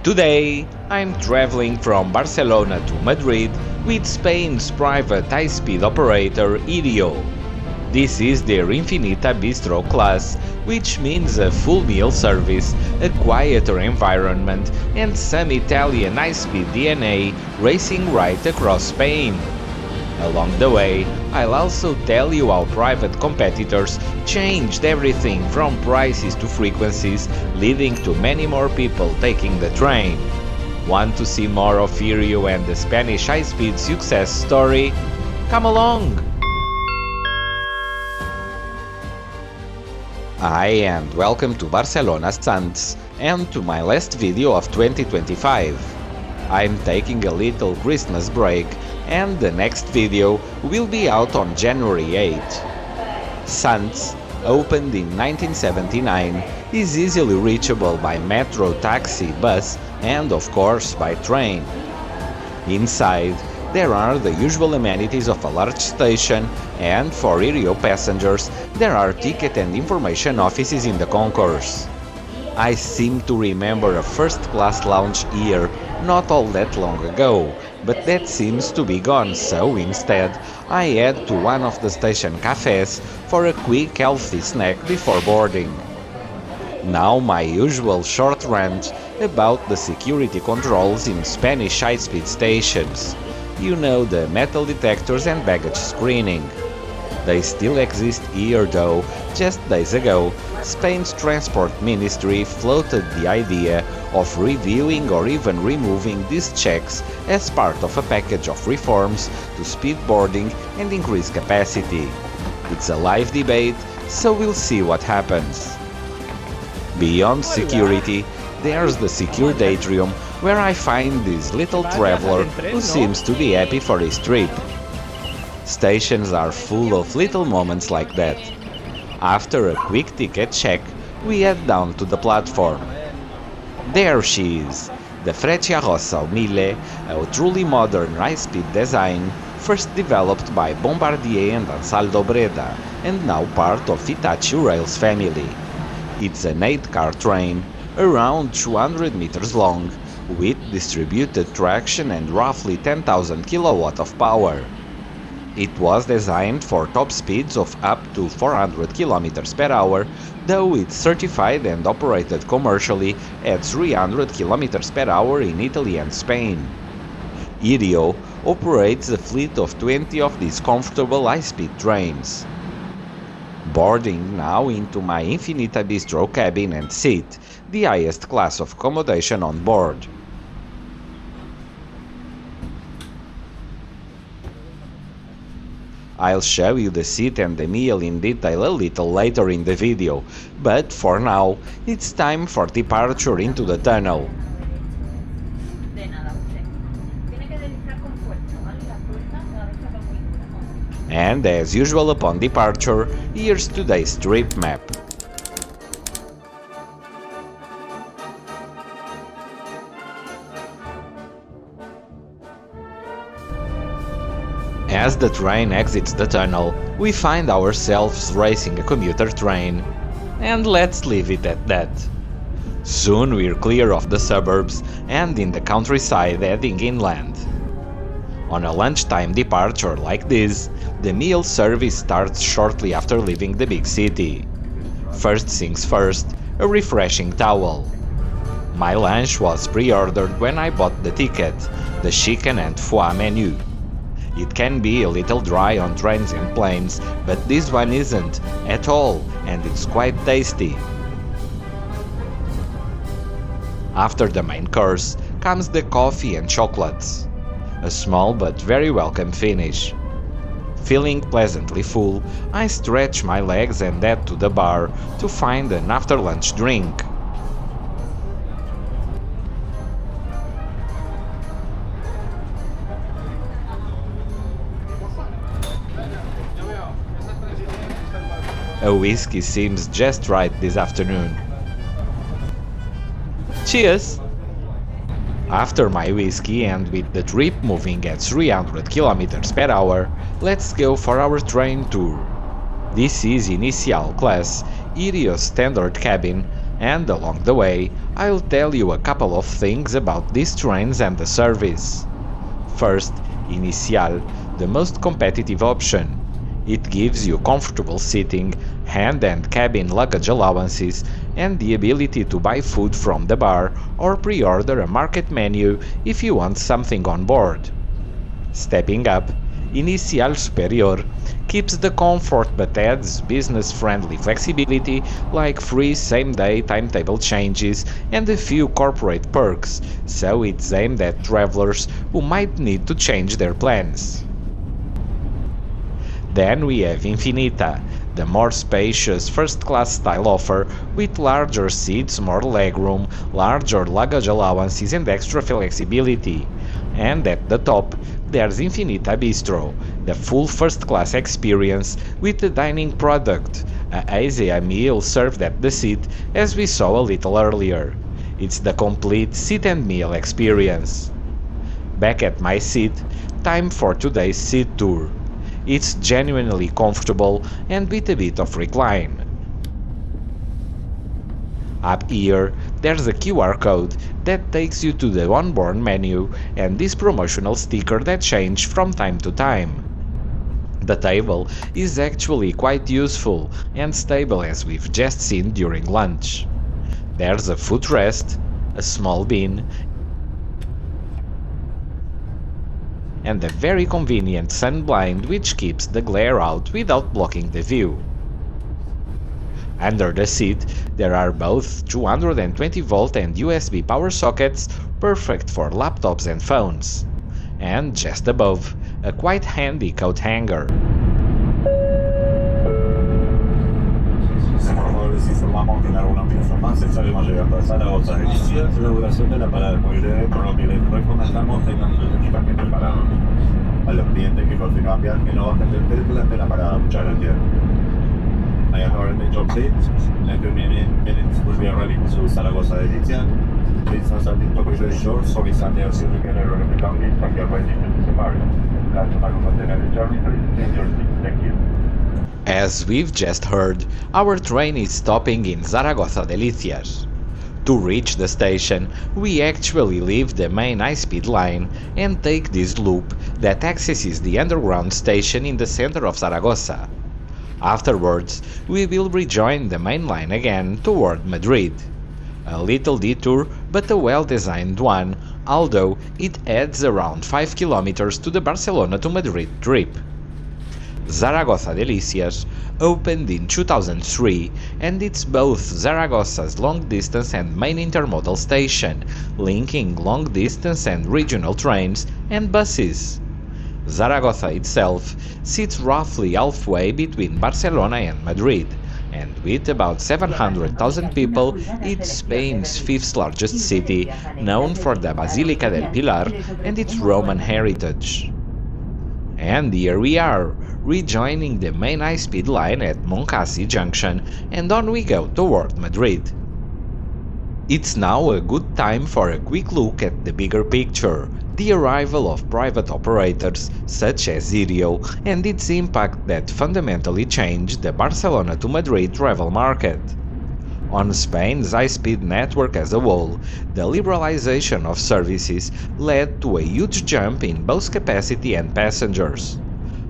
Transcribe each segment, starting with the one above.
Today, I'm traveling from Barcelona to Madrid with Spain's private high-speed operator Iryo. This is their Infinita Bistro class, which means a full meal service, a quieter environment, and some Italian high-speed DNA racing right across Spain. Along the way, I'll also tell you how private competitors changed everything from prices to frequencies, leading to many more people taking the train. Want to see more of Iryo and the Spanish high-speed success story? Come along! Hi and welcome to Barcelona Sants and to my last video of 2025. I'm taking a little Christmas break and the next video will be out on January 8. Sants, opened in 1979, is easily reachable by metro, taxi, bus and of course by train. Inside, there are the usual amenities of a large station, and for Iryo passengers, there are ticket and information offices in the concourse. I seem to remember a first-class lounge here not all that long ago, but that seems to be gone, so instead I head to one of the station cafes for a quick healthy snack before boarding. Now my usual short rant about the security controls in Spanish high-speed stations. You know, the metal detectors and baggage screening. They still exist here though. Just days ago, Spain's Transport Ministry floated the idea of reviewing or even removing these checks as part of a package of reforms to speed boarding and increase capacity. It's a live debate, so we'll see what happens. Beyond security, there's the secured atrium, where I find this little traveler who seems to be happy for his trip. Stations are full of little moments like that. After a quick ticket check, we head down to the platform. There she is, the Frecciarossa 1000, a truly modern high-speed design, first developed by Bombardier and Ansaldo Breda, and now part of Hitachi Rail's family. It's an 8-car train, around 200 meters long, with distributed traction and roughly 10,000 kilowatt of power. It was designed for top speeds of up to 400 kilometers per hour, though it's certified and operated commercially at 300 kilometers per hour in Italy and Spain. Iryo operates a fleet of 20 of these comfortable high-speed trains. Boarding now into my Infinita Bistro cabin and seat, the highest class of accommodation on board. I'll show you the seat and the meal in detail a little later in the video, but for now, it's time for departure into the tunnel. And as usual upon departure, here's today's trip map. As the train exits the tunnel, we find ourselves racing a commuter train. And let's leave it at that. Soon we're clear of the suburbs and in the countryside heading inland. On a lunchtime departure like this, the meal service starts shortly after leaving the big city. First things first, a refreshing towel. My lunch was pre-ordered when I bought the ticket, the chicken and foie menu. It can be a little dry on trains and planes, but this one isn't at all, and it's quite tasty. After the main course comes the coffee and chocolates. A small but very welcome finish. Feeling pleasantly full, I stretch my legs and head to the bar to find an after-lunch drink. A whiskey seems just right this afternoon. Cheers! After my whiskey and with the trip moving at 300 kilometers per hour, let's go for our train tour. This is Inicial class, Iryo's standard cabin, And along the way, I'll tell you a couple of things about these trains and the service. First, Inicial, the most competitive option. It gives you comfortable seating, hand and cabin luggage allowances, and the ability to buy food from the bar or pre-order a market menu if you want something on board. Stepping up, Inicial Superior keeps the comfort but adds business-friendly flexibility like free same-day timetable changes and a few corporate perks, so it's aimed at travelers who might need to change their plans. Then we have Infinita, the more spacious first-class style offer with larger seats, more legroom, larger luggage allowances and extra flexibility. And at the top, there's Infinita Bistro, the full first-class experience with a dining product, a Asia meal served at the seat as we saw a little earlier. It's the complete sit and meal experience. Back at my seat, time for today's seat tour. It's genuinely comfortable and with a bit of recline. Up here, there's a QR code that takes you to the onboard menu and this promotional sticker that change from time to time. The table is actually quite useful and stable as we've just seen during lunch. There's a footrest, a small bin, and a very convenient sun blind which keeps the glare out without blocking the view. Under the seat, there are both 220V and USB power sockets, perfect for laptops and phones. And just above, a quite handy coat hanger. Informamos que en alguna pieza más estaremos llegando a Zaragoza-Delicias, inauguración de la parada de Madrid, por lo que les recomendamos tengan sus equipajes preparados. A los clientes que continúan viaje no bajen del tren durante la parada. Muchas gracias. I have already job seats, and remaining minutes will be arriving to Zaragoza-Delicias. Please not starting to push the shore, so we stand there soon together on the company from your ready to depart. Last time I continue the journey, please change your seat. Thank you. As we've just heard, our train is stopping in Zaragoza-Delicias. To reach the station, we actually leave the main high-speed line and take this loop that accesses the underground station in the center of Zaragoza. Afterwards, we will rejoin the main line again toward Madrid. A little detour, but a well-designed one, although it adds around 5 kilometers to the Barcelona to Madrid trip. Zaragoza-Delicias opened in 2003 and it's both Zaragoza's long-distance and main intermodal station, linking long-distance and regional trains and buses. Zaragoza itself sits roughly halfway between Barcelona and Madrid, and with about 700,000 people, it's Spain's fifth largest city, known for the Basilica del Pilar and its Roman heritage. And here we are, rejoining the main high-speed line at Moncasi Junction, and on we go toward Madrid. It's now a good time for a quick look at the bigger picture, the arrival of private operators such as Iryo and its impact that fundamentally changed the Barcelona to Madrid travel market. On Spain's high-speed network as a whole, the liberalization of services led to a huge jump in both capacity and passengers.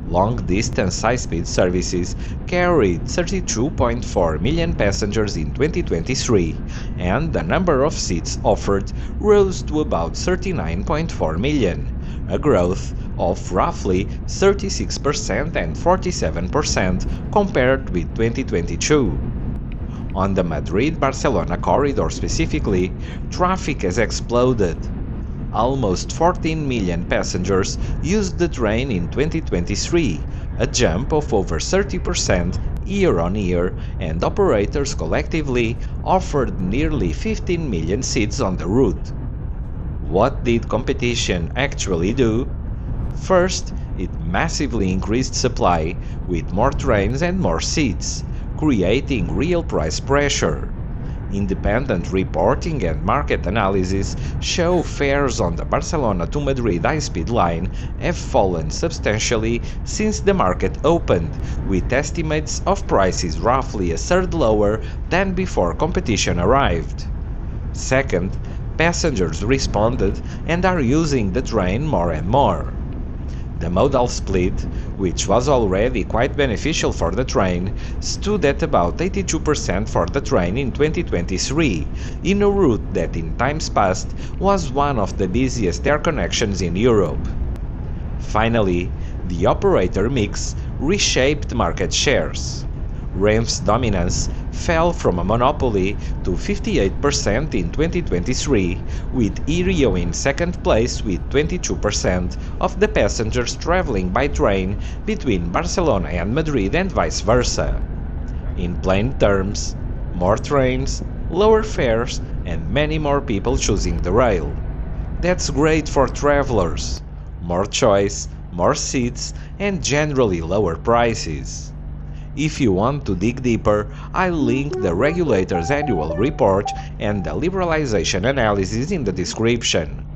Long-distance high-speed services carried 32.4 million passengers in 2023, and the number of seats offered rose to about 39.4 million, a growth of roughly 36% and 47% compared with 2022. On the Madrid-Barcelona corridor specifically, traffic has exploded. Almost 14 million passengers used the train in 2023, a jump of over 30% year-on-year, and operators collectively offered nearly 15 million seats on the route. What did competition actually do? First, it massively increased supply, with more trains and more seats, creating real price pressure. Independent reporting and market analysis show fares on the Barcelona to Madrid high-speed line have fallen substantially since the market opened, with estimates of prices roughly a third lower than before competition arrived. Second, passengers responded and are using the train more and more. The modal split, which was already quite beneficial for the train, stood at about 82% for the train in 2023, in a route that in times past was one of the busiest air connections in Europe. Finally, the operator mix reshaped market shares. Renfe's dominance fell from a monopoly to 58% in 2023, with Iryo in second place with 22% of the passengers traveling by train between Barcelona and Madrid and vice versa. In plain terms, more trains, lower fares, and many more people choosing the rail. That's great for travelers. More choice, more seats, and generally lower prices. If you want to dig deeper, I'll link the regulator's annual report and the liberalization analysis in the description.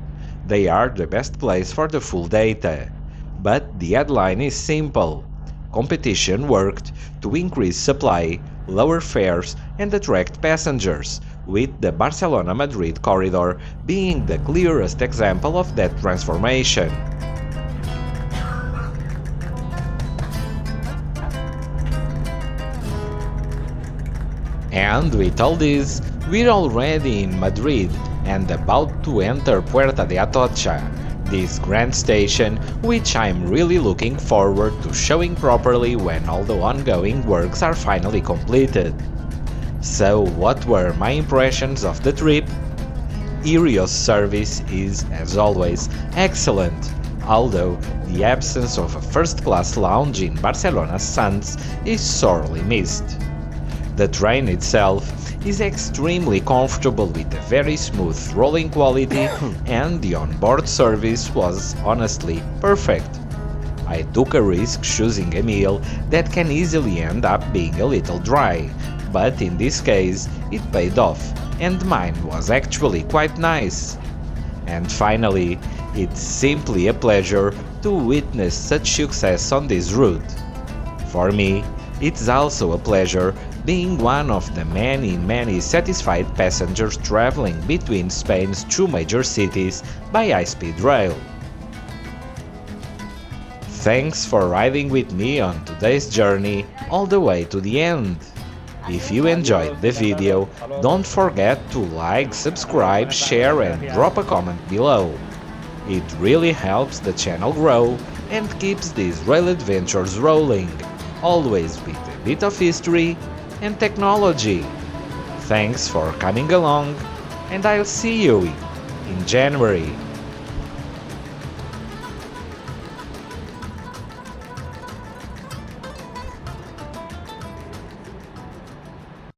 They are the best place for the full data. But the headline is simple. Competition worked to increase supply, lower fares, and attract passengers, with the Barcelona-Madrid corridor being the clearest example of that transformation. And with all this, we're already in Madrid and about to enter Puerta de Atocha, this grand station which I'm really looking forward to showing properly when all the ongoing works are finally completed. So what were my impressions of the trip? Iryo's service is, as always, excellent, although the absence of a first-class lounge in Barcelona Sants is sorely missed. The train itself is extremely comfortable with a very smooth rolling quality and the onboard service was honestly perfect. I took a risk choosing a meal that can easily end up being a little dry, but in this case it paid off and mine was actually quite nice. And finally, it's simply a pleasure to witness such success on this route. For me, it's also a pleasure being one of the many satisfied passengers traveling between Spain's two major cities by high-speed rail. Thanks for riding with me on today's journey all the way to the end. If you enjoyed the video, don't forget to like, subscribe, share and drop a comment below. It really helps the channel grow and keeps these rail adventures rolling, always with a bit of history and technology. Thanks for coming along, and I'll see you in January.